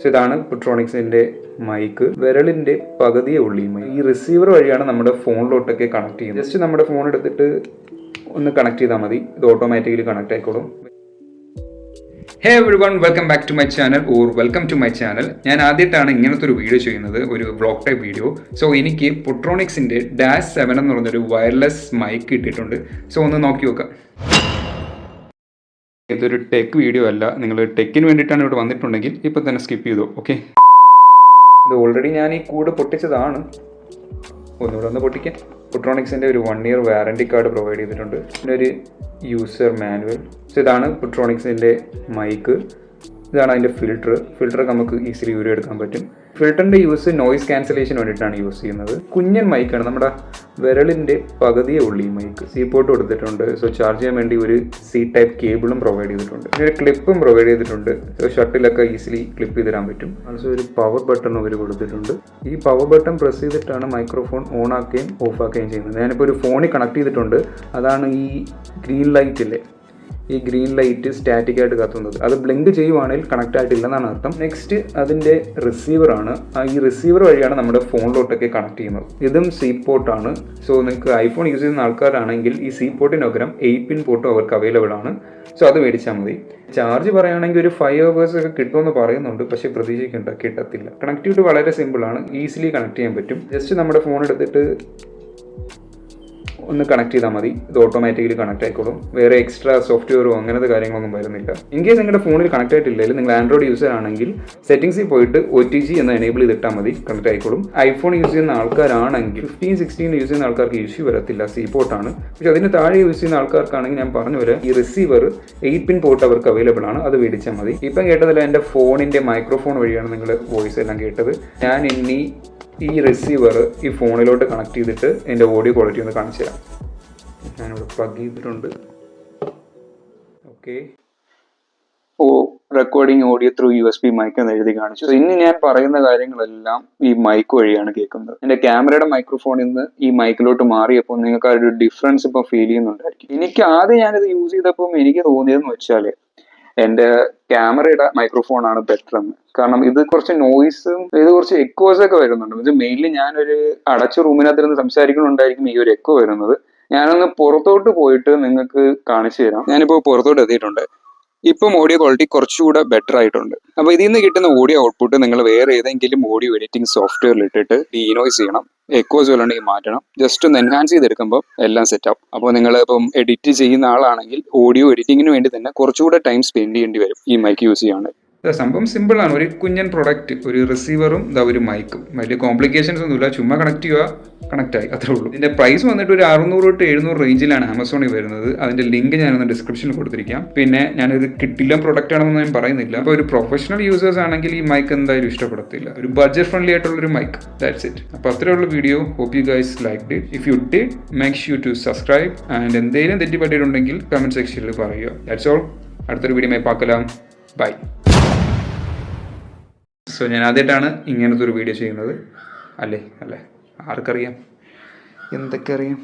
So ഇതാണ് പുട്രോണിക്സിന്റെ mic. വിരലിന്റെ പകുതിയേ ഉള്ളൂ ഈ മൈക്ക്. ഈ റിസീവർ വഴിയാണ് നമ്മുടെ ഫോണിലോട്ടൊക്കെ കണക്ട് ചെയ്യുന്നത്. ജസ്റ്റ് നമ്മുടെ ഫോൺ എടുത്തിട്ട് ഒന്ന് കണക്ട് ചെയ്താൽ മതി, ഇത് ഓട്ടോമാറ്റിക്കലി കണക്ട് ആയിക്കോളും. Hey everyone, welcome back to my channel or welcome to my channel. ഞാൻ ആദ്യമായിട്ടാണ് ഇങ്ങനത്തെ ഒരു വീഡിയോ ചെയ്യുന്നത്, ഒരു വ്ളോഗ് ടൈപ്പ് വീഡിയോ. സോ എനിക്ക് പുട്രോണിക്സിന്റെ ഡാഷ് 7 എന്ന് പറഞ്ഞൊരു വയർലെസ് മൈക്ക് കിട്ടിയിട്ടുണ്ട്. സോ ഒന്ന് നോക്കി നോക്കാം. ഇതൊരു ടെക് വീഡിയോ അല്ല, നിങ്ങൾ ടെക്കിന് വേണ്ടിയിട്ടാണ് ഇവിടെ വന്നിട്ടുണ്ടെങ്കിൽ ഇപ്പം തന്നെ സ്കിപ്പ് ചെയ്തോ. ഓക്കെ, ഇത് ഓൾറെഡി ഞാൻ ഈ കൂട് പൊട്ടിച്ചതാണ്, ഒന്നുകൂടെ ഒന്ന് പൊട്ടിക്കാം. പുട്രോണിക്സിൻ്റെ ഒരു 1 year വാറണ്ടി കാർഡ് പ്രൊവൈഡ് ചെയ്തിട്ടുണ്ട്, പിന്നെ ഒരു യൂസർ മാനുവൽ. സോ ഇതാണ് പുട്രോണിക്സിൻ്റെ മൈക്ക്, ഇതാണ് അതിൻ്റെ ഫിൽറ്റർ നമുക്ക് ഈസിലി ഊരി എടുക്കാൻ പറ്റും. ഫിൽറ്ററിൻ്റെ യൂസ് നോയിസ് ക്യാൻസലേഷൻ വേണ്ടിയിട്ടാണ് യൂസ് ചെയ്യുന്നത്. കുഞ്ഞൻ മൈക്കാണ്, നമ്മുടെ വിരലിൻ്റെ പകുതിയേ ഉള്ളൂ ഈ മൈക്ക്. സി പോർട്ട് കൊടുത്തിട്ടുണ്ട്. സോ ചാർജ് ചെയ്യാൻ വേണ്ടി ഒരു സി ടൈപ്പ് കേബിളും പ്രൊവൈഡ് ചെയ്തിട്ടുണ്ട്, പിന്നെ ഒരു ക്ലിപ്പും പ്രൊവൈഡ് ചെയ്തിട്ടുണ്ട്. സോ ഷട്ടിലൊക്കെ ഈസിലി ക്ലിപ്പ് ചെയ്ത് തരാൻ പറ്റും. ആൾസോ ഒരു പവർ ബട്ടൺ അവർ കൊടുത്തിട്ടുണ്ട്. ഈ പവർ ബട്ടൺ പ്രസ് ചെയ്തിട്ടാണ് മൈക്രോഫോൺ ഓൺ ആക്കുകയും ഓഫ് ആക്കുകയും ചെയ്യുന്നത്. ഞാനിപ്പോൾ ഒരു ഫോണിൽ കണക്ട് ചെയ്തിട്ടുണ്ട്, അതാണ് ഈ ഗ്രീൻ ലൈറ്റില്ലേ, ഈ ഗ്രീൻ ലൈറ്റ് സ്റ്റാറ്റിക് ആയിട്ട് കത്തുന്നത്. അത് ബ്ലിങ്ക് ചെയ്യുവാണെങ്കിൽ കണക്ട് ആയിട്ടില്ലെന്നാണ് അർത്ഥം. നെക്സ്റ്റ് അതിൻ്റെ റിസീവറാണ്. ഈ റിസീവർ വഴിയാണ് നമ്മുടെ ഫോണിലോട്ടൊക്കെ കണക്ട് ചെയ്യുന്നത്. ഇതും സി പോർട്ടാണ്. സോ നിങ്ങൾക്ക് ഐഫോൺ യൂസ് ചെയ്യുന്ന ആൾക്കാരാണെങ്കിൽ ഈ സി പോർട്ടിന് പകരം 8 pin പോർട്ടും അവർക്ക് അവൈലബിൾ ആണ്. സോ അത് മേടിച്ചാൽ മതി. ചാർജ് പറയുകയാണെങ്കിൽ ഒരു 5 hours ഒക്കെ കിട്ടുമെന്ന് പറയുന്നുണ്ട്, പക്ഷേ പ്രതീക്ഷിക്കേണ്ട, കിട്ടത്തില്ല. കണക്ടിവിറ്റി വളരെ സിമ്പിളാണ്, ഈസിലി കണക്ട് ചെയ്യാൻ പറ്റും. ജസ്റ്റ് നമ്മുടെ ഫോൺ എടുത്തിട്ട് ഒന്ന് കണക്ട് ചെയ്താൽ മതി, ഇത് ഓട്ടോമാറ്റിക്കലി കണക്ട് ആയിക്കോളും. വേറെ എക്സ്ട്രാ സോഫ്റ്റ്വെയറോ അങ്ങനത്തെ കാര്യങ്ങളൊന്നും വരുന്നില്ല. ഇൻ കേസ് നിങ്ങളുടെ ഫോണിൽ കണക്ട് ആയിട്ടില്ലെങ്കിൽ നിങ്ങൾ ആൻഡ്രോയിഡ് യൂസർ ആണെങ്കിൽ സെറ്റിംഗ്സിൽ പോയിട്ട് OTG എന്ന് എനേബിൾ ചെയ്തിട്ടാൽ മതി, കണക്ട് ആയിക്കോളും. ഐഫോൺ യൂസ് ചെയ്യുന്ന ആൾക്കാരാണെങ്കിൽ 15, 16 യൂസ് ചെയ്യുന്ന ആൾക്കാർക്ക് ഇഷ്യൂ വരത്തില്ല, സി പോർട്ടാണ്. പക്ഷേ അതിന് താഴെ യൂസ് ചെയ്യുന്ന ആൾക്കാർക്കാണെങ്കിൽ ഞാൻ പറഞ്ഞ പോലെ ഈ റിസീവർ 8 pin പോർട്ട് അവർക്ക് അവൈലബിൾ ആണ്, അത് മേടിച്ചാൽ മതി. ഇപ്പം കേട്ടതിൽ എൻ്റെ ഫോണിൻ്റെ മൈക്രോഫോൺ വഴിയാണ് നിങ്ങൾ വോയിസ് എല്ലാം കേട്ടത്. ഞാൻ ഇനി ഈ റിസീവർ ഈ ഫോണിലോട്ട് കണക്ട് ചെയ്തിട്ട് എൻ്റെ ഓഡിയോ ക്വാളിറ്റി ഒന്ന് കാണിച്ചു തരാം. ഞാനിവിടെ പ്ലഗ് ചെയ്തിട്ടുണ്ട്. Okay, recording audio through USB mic എന്ന് എഴുതി കാണിച്ചു. ഇനി ഞാൻ പറയുന്ന കാര്യങ്ങളെല്ലാം ഈ മൈക്ക് വഴിയാണ് കേൾക്കുന്നത്. എൻ്റെ ക്യാമറയുടെ മൈക്രോഫോണിൽ നിന്ന് ഈ മൈക്കിലോട്ട് മാറിയപ്പോൾ നിങ്ങൾക്ക് ആ ഒരു ഡിഫറൻസ് ഇപ്പോൾ ഫീൽ ചെയ്യുന്നുണ്ടായിരിക്കും. എനിക്ക് ആദ്യം ഞാനിത് യൂസ് ചെയ്തപ്പോൾ എനിക്ക് തോന്നിയതെന്ന് വെച്ചാൽ എൻ്റെ ക്യാമറയുടെ മൈക്രോഫോൺ ആണ് ബെറ്റർ എന്ന്. കാരണം ഇത് കുറച്ച് നോയിസും ഇത് കുറച്ച് എക്കോസ് ഒക്കെ വരുന്നുണ്ട്. ഇത് മെയിൻലി ഞാനൊരു അടച്ച റൂമിനകത്തിരുന്ന് സംസാരിക്കുന്നുണ്ടായിരിക്കും ഈ ഒരു എക്കോ വരുന്നത്. ഞാനൊന്ന് പുറത്തോട്ട് പോയിട്ട് നിങ്ങൾക്ക് കാണിച്ചു തരാം. ഞാനിപ്പോൾ പുറത്തോട്ട് എത്തിയിട്ടുണ്ട്. ഇപ്പം ഓഡിയോ ക്വാളിറ്റി കുറച്ചുകൂടെ ബെറ്റർ ആയിട്ടുണ്ട്. അപ്പോൾ ഇതിൽ നിന്ന് കിട്ടുന്ന ഓഡിയോ ഔട്ട്പുട്ട് നിങ്ങൾ വേറെ ഏതെങ്കിലും ഓഡിയോ എഡിറ്റിംഗ് സോഫ്റ്റ്വെയറിൽ ഇട്ടിട്ട് ഡീനോയ്സ് ചെയ്യണം, എക്കോസ് വല്ലതുണ്ടെങ്കിൽ മാറ്റണം. ജസ്റ്റ് ഒന്ന് എൻഹാൻസ് ചെയ്തെടുക്കുമ്പോൾ എല്ലാം സെറ്റാവും. അപ്പോൾ നിങ്ങൾ ഇപ്പം എഡിറ്റ് ചെയ്യുന്ന ആളാണെങ്കിൽ ഓഡിയോ എഡിറ്റിങ്ങിന് വേണ്ടി തന്നെ കുറച്ചുകൂടെ ടൈം സ്പെൻഡ് ചെയ്യേണ്ടി വരും ഈ മൈക്ക് യൂസ് ചെയ്യാണ്ട്. സംഭവം സിമ്പിളാണ്, ഒരു കുഞ്ഞൻ പ്രൊഡക്റ്റ്, ഒരു റിസീവറും ഒരു മൈക്കും. വലിയ കോംപ്ലിക്കേഷൻസ് ഒന്നുമില്ല, ചുമ്മാ കണക്ട് ചെയ്യുക, കണക്ട് ആയി, അത്രേ ഉള്ളൂ. ഇതിന്റെ പ്രൈസ് വന്നിട്ട് ഒരു 600 to 700 റേഞ്ചിലാണ് ആമസോണിൽ വരുന്നത്. അതിന്റെ ലിങ്ക് ഞാനൊന്ന് ഡിസ്ക്രിപ്ഷനിൽ കൊടുത്തിരിക്കാം. പിന്നെ ഞാനൊരു കിട്ടില്ല പ്രൊഡക്റ്റ് ആണെന്ന് ഞാൻ പറയുന്നില്ല. അപ്പോൾ ഒരു പ്രൊഫഷണൽ യൂസേഴ്സ് ആണെങ്കിൽ ഈ മൈക്ക് എന്തായാലും ഇഷ്ടപ്പെടത്തില്ല. ഒരു ബഡ്ജറ്റ് ഫ്രണ്ട്ലി ആയിട്ടുള്ളൊരു മൈക്ക്, ദാറ്റ്സ് ഇറ്റ്. അപ്പോൾ അത്രയുള്ള video. Hope you guys liked it. If you did, make sure to subscribe. And എന്തെങ്കിലും തെറ്റിപ്പറ്റിയിട്ടുണ്ടെങ്കിൽ കമന്റ് സെക്ഷനിൽ പറയുക. That's all. അടുത്തൊരു വീഡിയോ പാക്കലാം. ബൈ. സോ ഞാൻ ആദ്യമായിട്ടാണ് ഇങ്ങനത്തെ ഒരു വീഡിയോ ചെയ്യുന്നത്. അല്ലേ ആർക്കറിയാം, എന്തൊക്കെ അറിയാം.